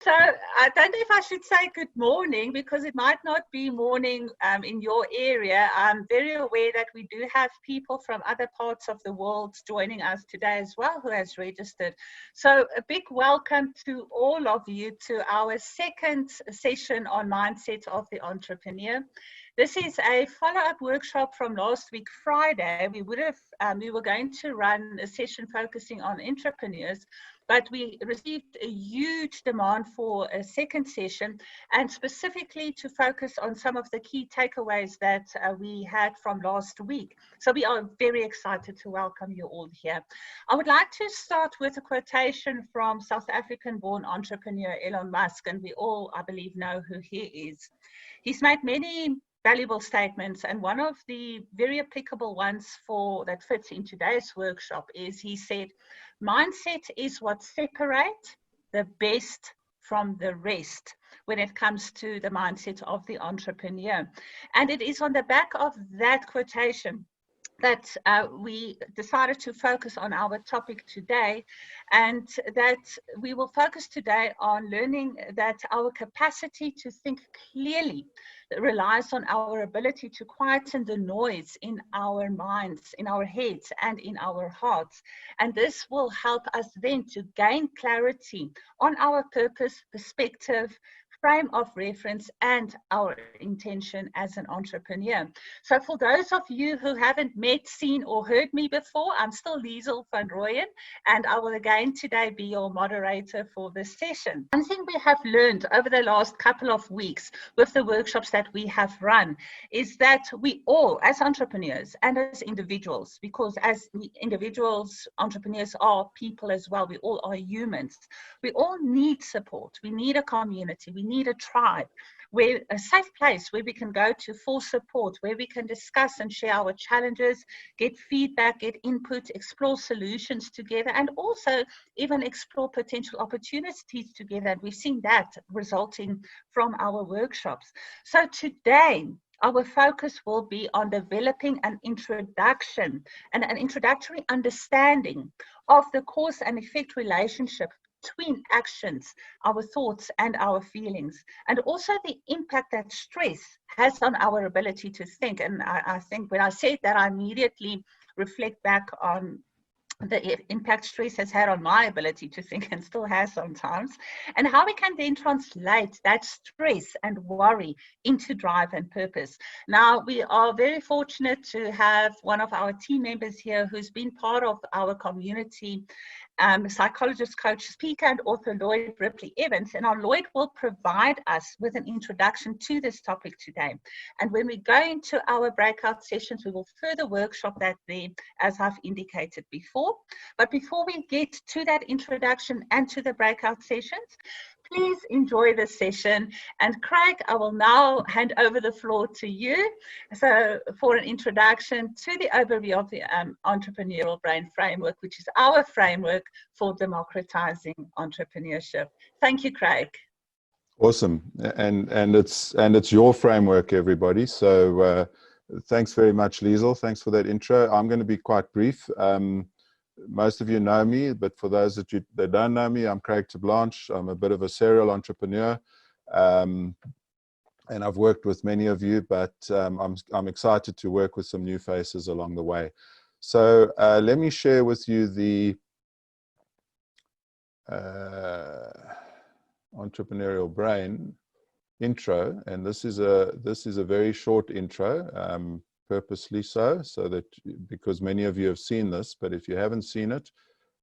So I don't know if I should say good morning, because it might not be morning in your area. I'm very aware that we do have people from other parts of the world joining us today as well who has registered. So a big welcome to all of you to our second session on Mindset of the Entrepreneur. This is a follow-up workshop from last week, Friday. We were going to run a session focusing on entrepreneurs, but we received a huge demand for a second session, and specifically to focus on some of the key takeaways that we had from last week. So we are very excited to welcome you all here. I would like to start with a quotation from South African-born entrepreneur Elon Musk, and we all, I believe, know who he is. He's made many valuable statements, and one of the very applicable ones that fits in today's workshop is, he said, mindset is what separates the best from the rest when it comes to the mindset of the entrepreneur. And it is on the back of that quotation that we decided to focus on our topic today, and that we will focus today on learning that our capacity to think clearly relies on our ability to quieten the noise in our minds, in our heads, and in our hearts. And this will help us then to gain clarity on our purpose, perspective, frame of reference, and our intention as an entrepreneur. So for those of you who haven't met, seen, or heard me before, I'm still Liesel van Rooyen, and I will again today be your moderator for this session. One thing we have learned over the last couple of weeks with the workshops that we have run is that we all, as entrepreneurs and as individuals, because as individuals, entrepreneurs are people as well, we all are humans, we all need support. We need a community. We need a tribe, where a safe place where we can go to for support, where we can discuss and share our challenges, get feedback, get input, explore solutions together, and also even explore potential opportunities together. And we've seen that resulting from our workshops. So today, our focus will be on developing an introduction and an introductory understanding of the cause and effect relationship between actions, our thoughts, and our feelings, and also the impact that stress has on our ability to think. And I think when I said that, I immediately reflect back on the impact stress has had on my ability to think, and still has sometimes, and how we can then translate that stress and worry into drive and purpose. Now, we are very fortunate to have one of our team members here who's been part of our community, psychologist, coach, speaker, and author Lloyd Ripley Evans. And our Lloyd will provide us with an introduction to this topic today. And when we go into our breakout sessions, we will further workshop that there, as I've indicated before. But before we get to that introduction and to the breakout sessions, please enjoy this session. And Craig, I will now hand over the floor to you. So for an introduction to the overview of the entrepreneurial brain framework, which is our framework for democratizing entrepreneurship. Thank you, Craig. Awesome. And it's your framework, everybody. So thanks very much, Liesel. Thanks for that intro. I'm going to be quite brief. Most of you know me, but for those that don't know me, I'm Craig Blanche. I'm a bit of a serial entrepreneur, and I've worked with many of you, but I'm excited to work with some new faces along the way. So let me share with you the entrepreneurial brain intro, and this is a very short intro. Purposely so that, because many of you have seen this, but if you haven't seen it,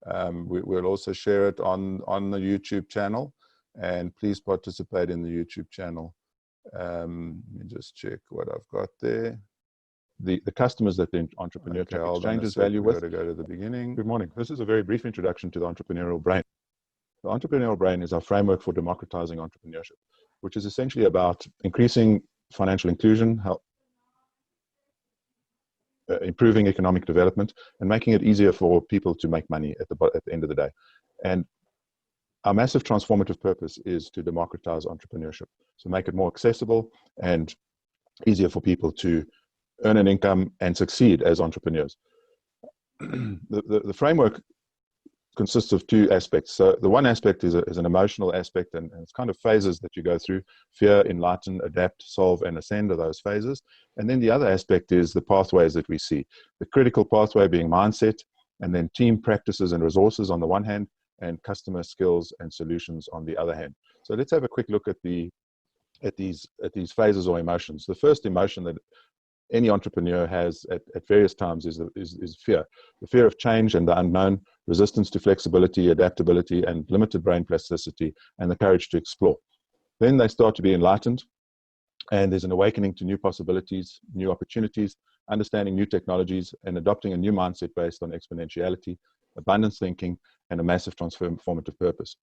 we'll also share it on the YouTube channel, and please participate in the YouTube channel. Let me just check what I've got there. The customers that the entrepreneur exchanges value with. Got to go to the beginning. Good morning. This is a very brief introduction to the entrepreneurial brain. The entrepreneurial brain is our framework for democratizing entrepreneurship, which is essentially about increasing financial inclusion, improving economic development, and making it easier for people to make money at the end of the day. And our massive transformative purpose is to democratize entrepreneurship, so make it more accessible and easier for people to earn an income and succeed as entrepreneurs. The framework consists of two aspects. So the one aspect is an emotional aspect, and it's kind of phases that you go through: fear, enlighten, adapt, solve, and ascend are those phases. And then the other aspect is the pathways that we see. The critical pathway being mindset, and then team practices and resources on the one hand, and customer skills and solutions on the other hand. So let's have a quick look at these phases or emotions. The first emotion that any entrepreneur has at various times is fear. The fear of change and the unknown, resistance to flexibility, adaptability, and limited brain plasticity, and the courage to explore. Then they start to be enlightened, and there's an awakening to new possibilities, new opportunities, understanding new technologies, and adopting a new mindset based on exponentiality, abundance thinking, and a massive transformative purpose.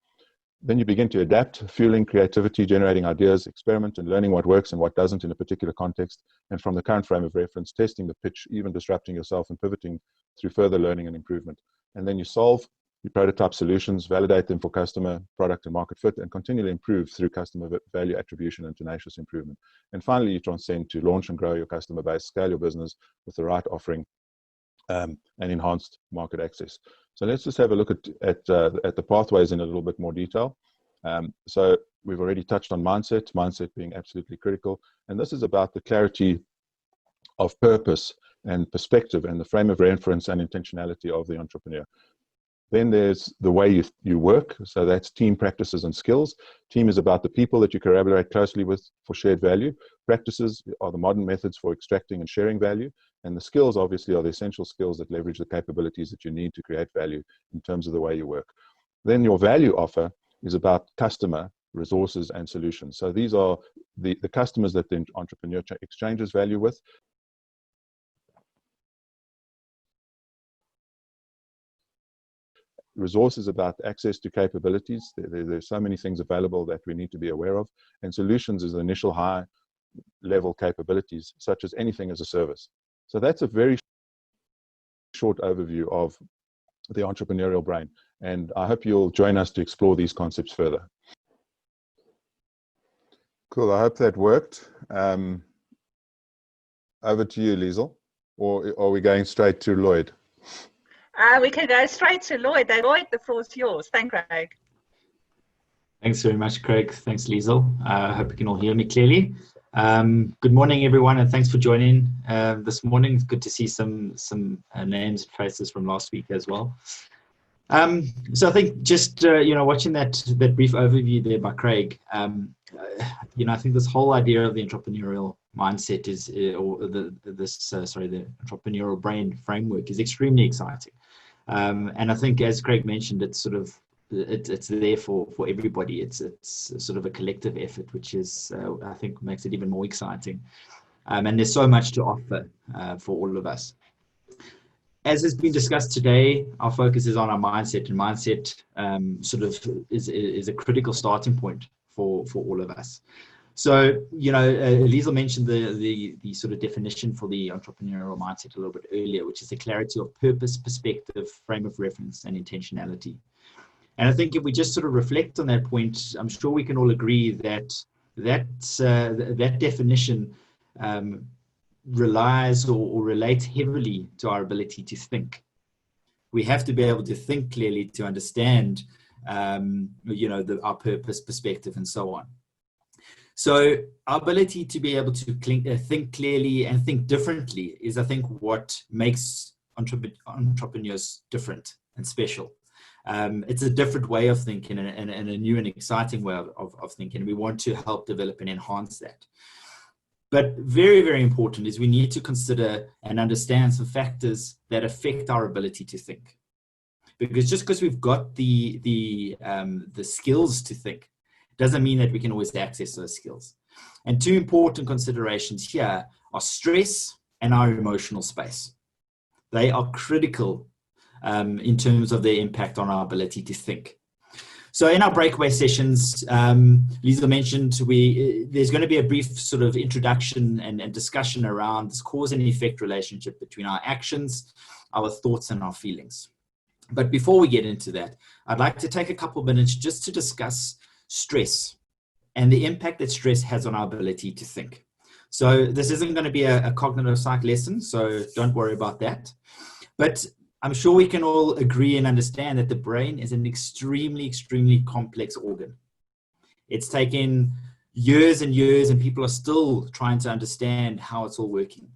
Then you begin to adapt, fueling creativity, generating ideas, experiment, and learning what works and what doesn't in a particular context. And from the current frame of reference, testing the pitch, even disrupting yourself and pivoting through further learning and improvement. And then you solve, you prototype solutions, validate them for customer, product, and market fit, and continually improve through customer value attribution and tenacious improvement. And finally, you transcend to launch and grow your customer base, scale your business with the right offering, and enhanced market access. So let's just have a look at the pathways in a little bit more detail. So we've already touched on mindset being absolutely critical. And this is about the clarity of purpose and perspective and the frame of reference and intentionality of the entrepreneur. Then there's the way you work. So that's team practices and skills. Team is about the people that you collaborate closely with for shared value. Practices are the modern methods for extracting and sharing value. And the skills, obviously, are the essential skills that leverage the capabilities that you need to create value in terms of the way you work. Then your value offer is about customer, resources, and solutions. So these are the customers that the entrepreneur exchanges value with. Resources about access to capabilities. There's so many things available that we need to be aware of. And solutions is the initial high level capabilities, such as anything as a service. So that's a very short overview of the entrepreneurial brain. And I hope you'll join us to explore these concepts further. Cool, I hope that worked. Over to you, Liesel. Or are we going straight to Lloyd? We can go straight to Lloyd. Lloyd, the floor is yours. Thank you, Craig. Thanks very much, Craig. Thanks, Liesel. I hope you can all hear me clearly. Good morning, everyone, and thanks for joining this morning. It's good to see some names and faces from last week as well. So I think just watching that brief overview there by Craig, I think this whole idea of the entrepreneurial mindset the entrepreneurial brain framework is extremely exciting. And I think, as Craig mentioned, it's sort of it's there for everybody. It's sort of a collective effort, which is I think makes it even more exciting. And there's so much to offer for all of us. As has been discussed today, our focus is on our mindset, and mindset sort of is a critical starting point for all of us. So, Liesel mentioned the sort of definition for the entrepreneurial mindset a little bit earlier, which is the clarity of purpose, perspective, frame of reference, and intentionality. And I think if we just sort of reflect on that point, I'm sure we can all agree that definition relies or relates heavily to our ability to think. We have to be able to think clearly to understand, our purpose, perspective, and so on. So our ability to be able to think clearly and think differently is, I think, what makes entrepreneurs different and special. It's a different way of thinking and a new and exciting way of thinking. We want to help develop and enhance that. But very, very important is we need to consider and understand some factors that affect our ability to think. Because just because we've got the skills to think doesn't mean that we can always access those skills. And two important considerations here are stress and our emotional space. They are critical in terms of their impact on our ability to think. So in our breakaway sessions, Liesel mentioned there's going to be a brief sort of introduction and discussion around this cause and effect relationship between our actions, our thoughts, and our feelings. But before we get into that, I'd like to take a couple of minutes just to discuss stress and the impact that stress has on our ability to think. So this isn't going to be a cognitive psych lesson, so don't worry about that. But I'm sure we can all agree and understand that the brain is an extremely, extremely complex organ. It's taken years and years, and people are still trying to understand how it's all working.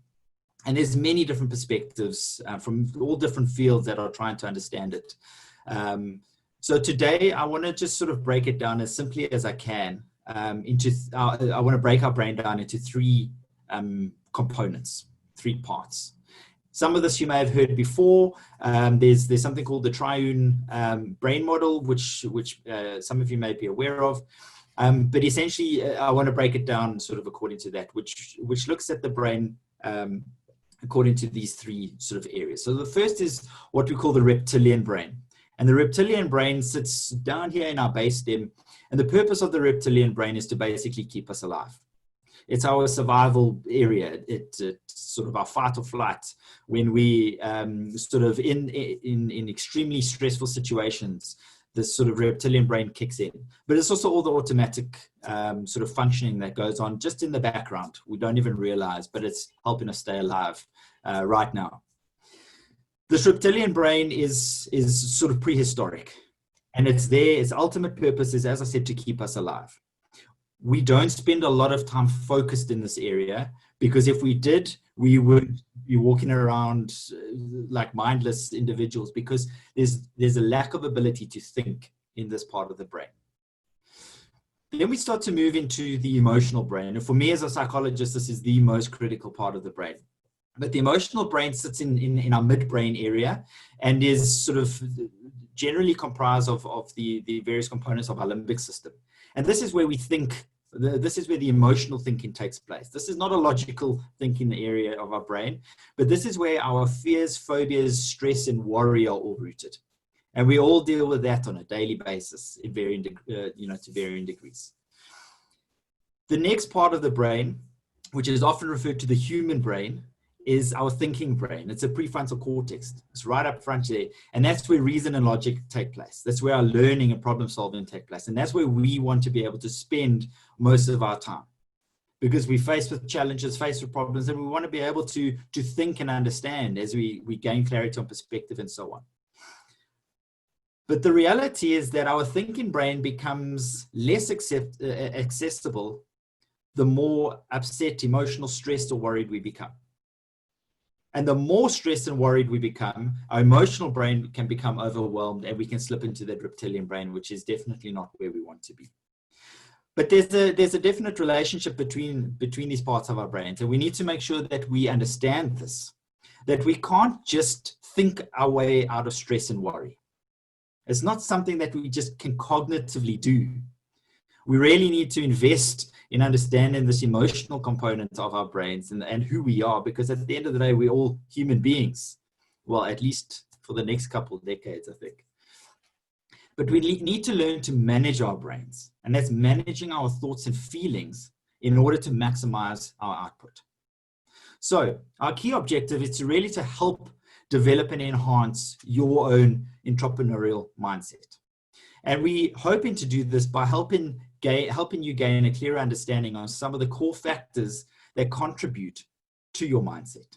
And there's many different perspectives from all different fields that are trying to understand it. So today, I want to just sort of break it down as simply as I can. I want to break our brain down into three components, three parts. Some of this you may have heard before. There's something called the triune brain model, which some of you may be aware of. But essentially, I want to break it down sort of according to that, which looks at the brain according to these three sort of areas. So the first is what we call the reptilian brain. And the reptilian brain sits down here in our base stem. And the purpose of the reptilian brain is to basically keep us alive. It's our survival area. It's sort of our fight or flight when we sort of in extremely stressful situations, this sort of reptilian brain kicks in. But it's also all the automatic sort of functioning that goes on just in the background. We don't even realize, but it's helping us stay alive right now. This reptilian brain is sort of prehistoric, and it's there. Its ultimate purpose is, as I said, to keep us alive. We don't spend a lot of time focused in this area, because if we did, we would be walking around like mindless individuals, because there's a lack of ability to think in this part of the brain. Then we start to move into the emotional brain. And for me as a psychologist, this is the most critical part of the brain. But the emotional brain sits in our midbrain area and is sort of generally comprised of the various components of our limbic system. And this is where we think, this is where the emotional thinking takes place. This is not a logical thinking area of our brain, but this is where our fears, phobias, stress, and worry are all rooted. And we all deal with that on a daily basis in varying, to varying degrees. The next part of the brain, which is often referred to the human brain, is our thinking brain. It's a prefrontal cortex. It's right up front there. And that's where reason and logic take place. That's where our learning and problem solving take place. And that's where we want to be able to spend most of our time, because we're faced with challenges, faced with problems, and we want to be able to think and understand as we gain clarity on perspective and so on. But the reality is that our thinking brain becomes less accessible the more upset, emotional, stressed, or worried we become. And the more stressed and worried we become, our emotional brain can become overwhelmed, and we can slip into that reptilian brain, which is definitely not where we want to be. But there's a definite relationship between these parts of our brains, and we need to make sure that we understand this, that we can't just think our way out of stress and worry. It's not something that we just can cognitively do. We really need to invest in understanding this emotional component of our brains and who we are, because at the end of the day, we're all human beings. Well, at least for the next couple of decades, I think. But we need to learn to manage our brains, and that's managing our thoughts and feelings in order to maximize our output. So our key objective is to help develop and enhance your own entrepreneurial mindset. And we're hoping to do this by helping you gain a clearer understanding on some of the core factors that contribute to your mindset.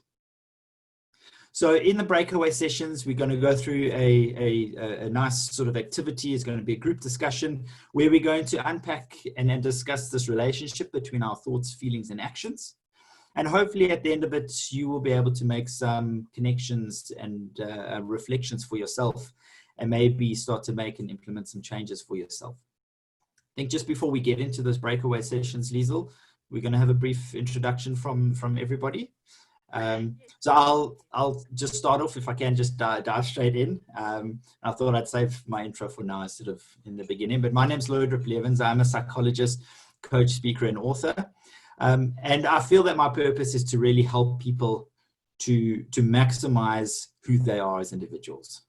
So in the breakaway sessions, we're going to go through a nice sort of activity. It's going to be a group discussion where we're going to unpack and discuss this relationship between our thoughts, feelings, and actions. And hopefully at the end of it, you will be able to make some connections and reflections for yourself, and maybe start to make and implement some changes for yourself. I think just before we get into those breakaway sessions, Liesl, we're going to have a brief introduction from everybody. So I'll just start off, if I can, just dive straight in. I thought I'd save my intro for now, sort of in the beginning. But my name's Lloyd Ripley-Evans. I'm a psychologist, coach, speaker, and author. And I feel that my purpose is to really help people to maximize who they are as individuals,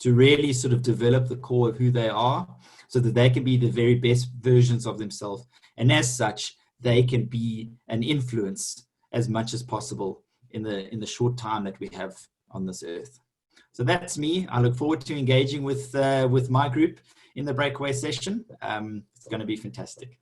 to really sort of develop the core of who they are so that they can be the very best versions of themselves. And as such, they can be an influence as much as possible in the short time that we have on this earth. So that's me. I look forward to engaging with my group in the breakaway session. It's going to be fantastic.